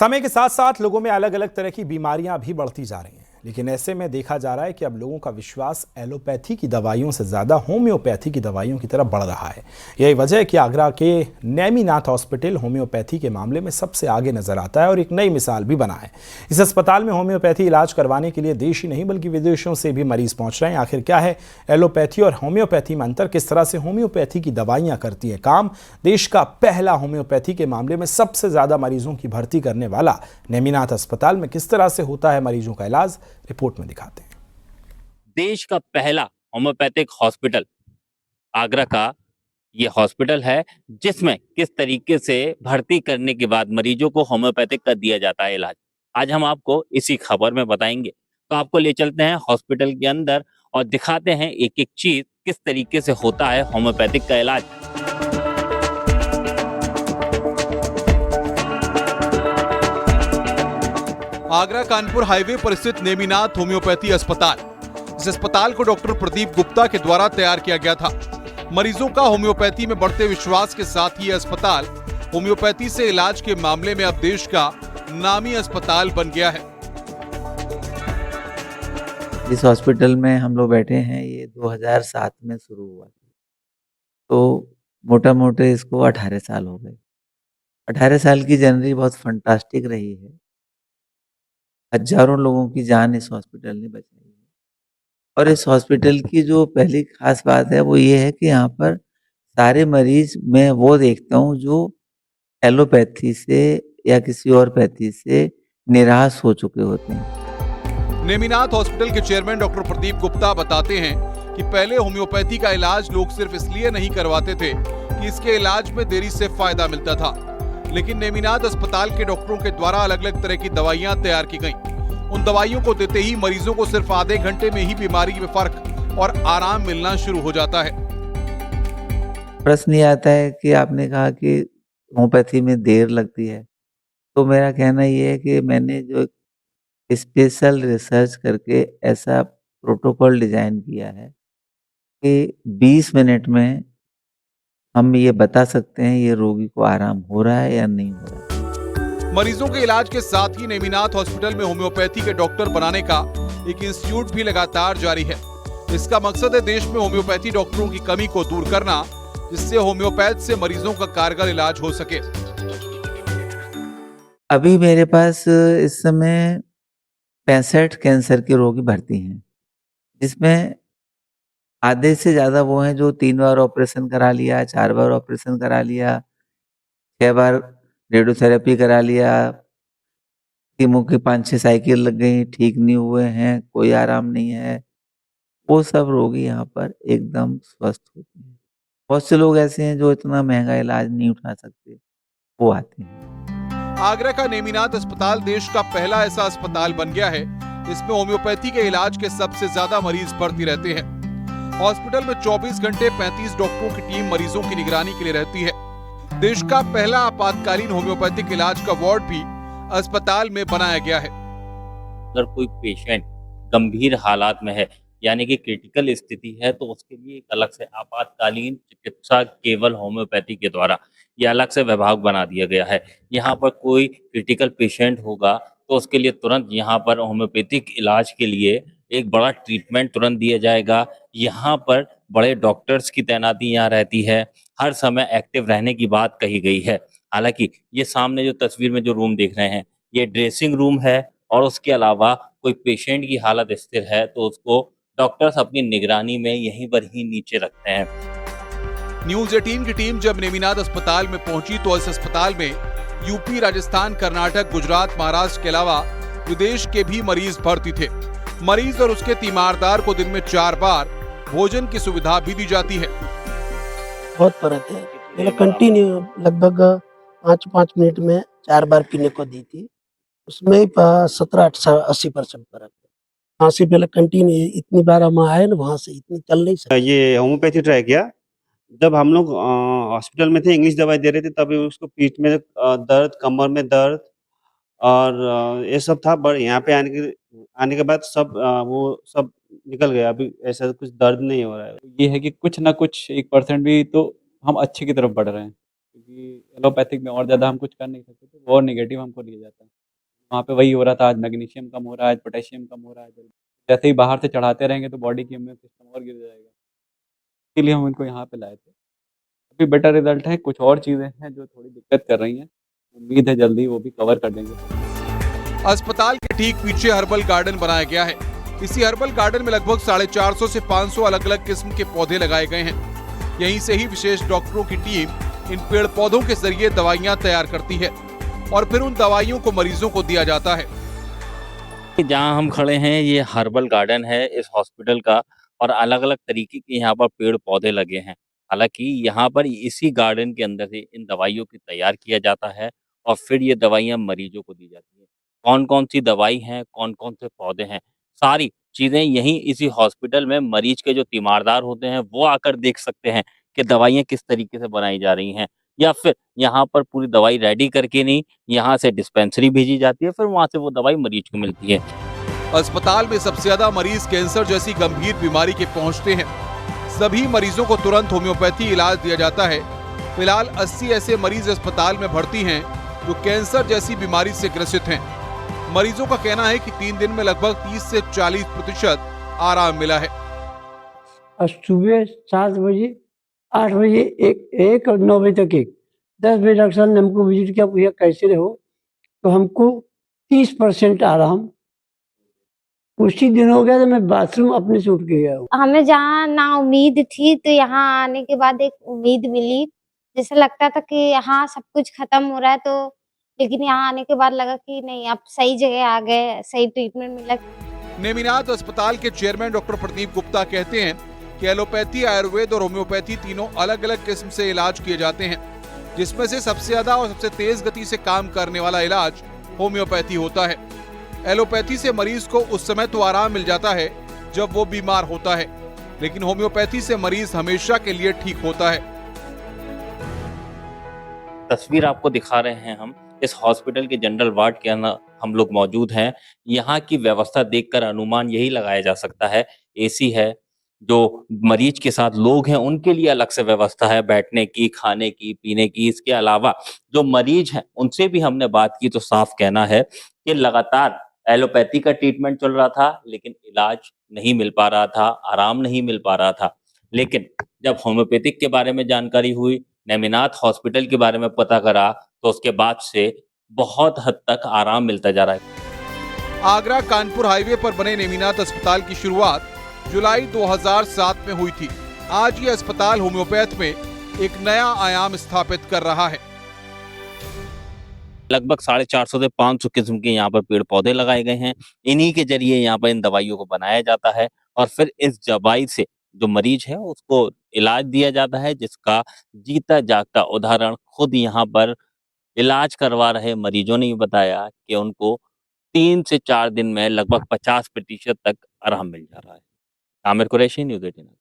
समय के साथ साथ लोगों में अलग अलग तरह की बीमारियां भी बढ़ती जा रही हैं, लेकिन ऐसे में देखा जा रहा है कि अब लोगों का विश्वास एलोपैथी की दवाइयों से ज़्यादा होम्योपैथी की दवाइयों की तरफ बढ़ रहा है। यही वजह है कि आगरा के नेमीनाथ हॉस्पिटल होम्योपैथी के मामले में सबसे आगे नजर आता है और एक नई मिसाल भी बना है। इस अस्पताल में होम्योपैथी इलाज करवाने के लिए देश ही नहीं बल्कि विदेशों से भी मरीज पहुंच रहे हैं। आखिर क्या है एलोपैथी और होम्योपैथी में अंतर, किस तरह से होम्योपैथी की दवाइयां करती है काम? देश का पहला होम्योपैथी के मामले में सबसे ज्यादा मरीजों की भर्ती करने वाला नेमीनाथ अस्पताल में किस तरह से होता है मरीजों का इलाज, रिपोर्ट में दिखाते हैं। देश का पहला होम्योपैथिक हॉस्पिटल आगरा का ये हॉस्पिटल है, जिसमें किस तरीके से भर्ती करने के बाद मरीजों को होम्योपैथिक का दिया जाता है इलाज। आज हम आपको इसी खबर में बताएंगे। तो आपको ले चलते हैं हॉस्पिटल के अंदर और दिखाते हैं एक एक चीज किस तरीके से होता है होम्योपैथिक का इलाज। आगरा कानपुर हाईवे पर स्थित नेमीनाथ होम्योपैथी अस्पताल। इस अस्पताल को डॉक्टर प्रदीप गुप्ता के द्वारा तैयार किया गया था। मरीजों का होम्योपैथी में बढ़ते विश्वास के साथ ही यह अस्पताल होम्योपैथी से इलाज के मामले में अब देश का नामी अस्पताल बन गया है। जिस हॉस्पिटल में हम लोग बैठे हैं ये 2007 में शुरू हुआ था। तो मोटा मोटे इसको 18 साल हो गए। 18 साल की जर्नी बहुत फंटास्टिक रही है। हज़ारों लोगों की जान इस हॉस्पिटल ने बचाई है। और इस हॉस्पिटल की जो पहली ख़ास बात है वो ये है कि यहाँ पर सारे मरीज़ मैं वो देखता हूँ जो एलोपैथी से या किसी और पैथी से निराश हो चुके होते हैं। नेमीनाथ हॉस्पिटल के चेयरमैन डॉक्टर प्रदीप गुप्ता बताते हैं कि पहले होम्योपैथी का इलाज लोग सिर्फ इसलिए नहीं करवाते थे कि इसके इलाज में देरी से फायदा मिलता था, लेकिन नेमीनाथ अस्पताल के डॉक्टरों के द्वारा अलग अलग तरह की दवाइयां तैयार की गईं। उन दवाइयों को देते ही मरीजों को सिर्फ आधे घंटे में ही बीमारी में फर्क और आराम मिलना शुरू हो जाता है। प्रश्न ये आता है कि आपने कहा कि होम्योपैथी में देर लगती है, तो मेरा कहना ये है कि मैंने जो स्पेशल रिसर्च करके ऐसा प्रोटोकॉल डिज़ाइन किया है कि 20 मिनट में हम ये बता सकते हैं ये रोगी को आराम हो रहा है या नहीं हो रहा है। मरीजों के इलाज के साथ ही नेमीनाथ हॉस्पिटल में होम्योपैथी के डॉक्टर बनाने का एक इंस्टीट्यूट भी लगातार जारी है। इसका मकसद है देश में होम्योपैथी डॉक्टरों की कमी को दूर करना, जिससे होम्योपैथ से मरीजों का कारगर इलाज हो सके। अभी मेरे पास इस समय 65 कैंसर के रोगी भर्ती हैं, जिसमें आधे से ज़्यादा वो हैं जो 3 बार ऑपरेशन करा लिया, 4 बार ऑपरेशन करा लिया, 6 बार रेडियोथेरेपी करा लिया, कीमो की 5-6 साइकिल लग गई, ठीक नहीं हुए हैं, कोई आराम नहीं है। वो सब रोगी यहाँ पर एकदम स्वस्थ होते हैं। बहुत से लोग ऐसे हैं जो इतना महँगा इलाज नहीं उठा सकते, वो आते हैं। आगरा का नेमीनाथ अस्पताल देश का पहला ऐसा अस्पताल बन गया है जिसमें होम्योपैथी के इलाज के सबसे ज्यादा मरीज भर्ती रहते हैं। हॉस्पिटल में 24 घंटे 35 डॉक्टरों की टीम मरीजों की निगरानी के लिए रहती है। देश का पहला आपातकालीन होम्योपैथिक इलाज का वार्ड भी अस्पताल में बनाया गया है। अगर कोई पेशेंट गंभीर हालात में है, यानी कि क्रिटिकल स्थिति है, तो उसके लिए एक अलग से आपातकालीन चिकित्सा केवल होम्योपैथी के द्वारा ये अलग से विभाग बना दिया गया है। यहाँ पर कोई क्रिटिकल पेशेंट होगा तो उसके लिए तुरंत यहाँ पर होम्योपैथिक इलाज के लिए एक बड़ा ट्रीटमेंट तुरंत दिया जाएगा। यहाँ पर बड़े डॉक्टर्स की तैनाती यहाँ रहती है, हर समय एक्टिव रहने की बात कही गई है। हालांकि ये सामने जो तस्वीर में जो रूम देख रहे हैं, ये ड्रेसिंग रूम है और उसके अलावा कोई पेशेंट की हालत स्थिर है तो उसको डॉक्टर्स अपनी निगरानी में यहीं पर ही नीचे रखते हैं। न्यूज 18 की टीम जब नेमीनाथ अस्पताल में पहुंची तो इस अस्पताल में यूपी, राजस्थान, कर्नाटक, गुजरात, महाराष्ट्र के अलावा विदेश के भी मरीज भर्ती थे। मरीज और उसके तीमारदार को दिन में 4 बार भोजन की सुविधा भी दी जाती है। बहुत फर्क है। पहले कंटिन्यू लगभग 5-5 मिनट में 4 बार पीने को दी थी, उसमें 17-80% फर्क है। वहाँ से पहले कंटिन्यू इतनी बार हम आए ना, वहाँ से इतनी चल नहीं सकते। ये होम्योपैथी ट्राई किया जब हम लोग हॉस्पिटल में थे, इंग्लिश दवाई दे रहे थे, तभी उसको पीठ में दर्द, कमर में दर्द और ये सब था। बट यहाँ पे आने के बाद सब वो सब निकल गया। अभी ऐसा कुछ दर्द नहीं हो रहा है। ये है कि कुछ ना कुछ 1% भी तो हम अच्छे की तरफ बढ़ रहे हैं। क्योंकि एलोपैथिक में और ज़्यादा हम कुछ कर नहीं सकते थे, वो और नेगेटिव हमको दिया जाता है। वहाँ पे वही हो रहा था, आज मैग्नीशियम कम हो रहा है, आज पोटेशियम कम हो रहा है। जैसे ही बाहर से चढ़ाते रहेंगे तो बॉडी की इम्यून सिस्टम और गिर जाएगा। इसीलिए हम इनको यहाँ पे लाए थे। अभी बेटर रिज़ल्ट है, कुछ और चीज़ें हैं जो थोड़ी दिक्कत कर रही हैं। उम्मीद है जल्दी वो भी कवर कर देंगे। अस्पताल के ठीक पीछे हर्बल गार्डन बनाया गया है। इसी हर्बल गार्डन में लगभग 450 से 500 अलग-अलग किस्म के पौधे लगाए गए हैं। यहीं से ही विशेष डॉक्टरों की टीम इन पेड़ पौधों के जरिए दवाइयां तैयार करती है और फिर उन दवाइयों को मरीजों को दिया जाता है। जहाँ हम खड़े हैं ये हर्बल गार्डन है इस हॉस्पिटल का और अलग-अलग तरीके के यहाँ पर पेड़-पौधे लगे हैं। हालाँकि यहाँ पर इसी गार्डन के अंदर से इन दवाइयों को तैयार किया जाता है और फिर ये दवाइयाँ मरीजों को दी जाती हैं। कौन-कौन सी दवाई हैं, कौन-कौन से पौधे हैं, सारी चीज़ें यहीं इसी हॉस्पिटल में मरीज के जो तीमारदार होते हैं वो आकर देख सकते हैं कि दवाइयाँ किस तरीके से बनाई जा रही हैं या फिर यहाँ पर पूरी दवाई रेडी करके नहीं, यहाँ से डिस्पेंसरी भेजी जाती है, फिर वहाँ से वो दवाई मरीज को मिलती है। अस्पताल में सबसे ज्यादा मरीज कैंसर जैसी गंभीर बीमारी के पहुंचते हैं। सभी मरीजों को तुरंत होम्योपैथी इलाज दिया जाता है। फिलहाल 80 ऐसे मरीज अस्पताल में भर्ती हैं जो कैंसर जैसी बीमारी से ग्रसित हैं। मरीजों का कहना है कि 3 दिन में लगभग 30 से 40% आराम मिला है। और सुबह 7 बजे 8 बजे एक और 9 बजे तक एक 10 बजे डॉक्टर साहब ने हमको विजिट किया, पूछा कैसे हो, तो हमको 30% आराम। उसी दिन हो गया तो मैं बाथरूम अपने से उठ के गया हूँ। हमें जहाँ ना उम्मीद थी तो यहाँ आने के बाद एक उम्मीद मिली। जैसे लगता था कि हाँ सब कुछ खत्म हो रहा है, तो लेकिन यहाँ आने के बाद लगा कि नहीं अब सही जगह आ गए, सही ट्रीटमेंट मिला। नेमिनाथ अस्पताल के चेयरमैन डॉक्टर प्रदीप गुप्ता कहते हैं कि एलोपैथी, आयुर्वेद और होम्योपैथी तीनों अलग अलग किस्म से इलाज किए जाते हैं, जिसमें से सबसे ज्यादा और सबसे तेज गति से काम करने वाला इलाज होम्योपैथी होता है। एलोपैथी से मरीज को उस समय तो आराम मिल जाता है जब वो बीमार होता है, लेकिन होम्योपैथी से मरीज हमेशा के लिए ठीक होता है। तस्वीर आपको दिखा रहे हैं हम इस हॉस्पिटल के जनरल वार्ड के अंदर हम लोग मौजूद हैं। यहाँ की व्यवस्था देखकर अनुमान यही लगाया जा सकता है, एसी है, जो मरीज के साथ लोग हैं उनके लिए अलग से व्यवस्था है बैठने की, खाने की, पीने की। इसके अलावा जो मरीज हैं उनसे भी हमने बात की तो साफ कहना है कि लगातार एलोपैथी का ट्रीटमेंट चल रहा था लेकिन इलाज नहीं मिल पा रहा था, आराम नहीं मिल पा रहा था। लेकिन जब होम्योपैथिक के बारे में जानकारी हुई, नेमिनाथ हॉस्पिटल के बारे में पता करा तो उसके बाद से बहुत हद तक आराम मिलता जा रहा है। आगरा कानपुर हाईवे पर बने नेमिनाथ अस्पताल की शुरुआत जुलाई 2007 में हुई थी। आज ये अस्पताल होम्योपैथ में एक नया आयाम स्थापित कर रहा है। लगभग 450 से 500 किस्म के यहाँ पर पेड़ पौधे लगाए गए हैं। इन्हीं के जरिए यहाँ पर इन दवाइयों को बनाया जाता है और फिर इस दवाई से जो मरीज है उसको इलाज दिया जाता है, जिसका जीता जागता उदाहरण खुद यहाँ पर इलाज करवा रहे मरीजों ने भी बताया कि उनको 3 से 4 दिन में लगभग 50% तक आराम मिल जा रहा है। आमिर कुरैशी, न्यूज़ 18।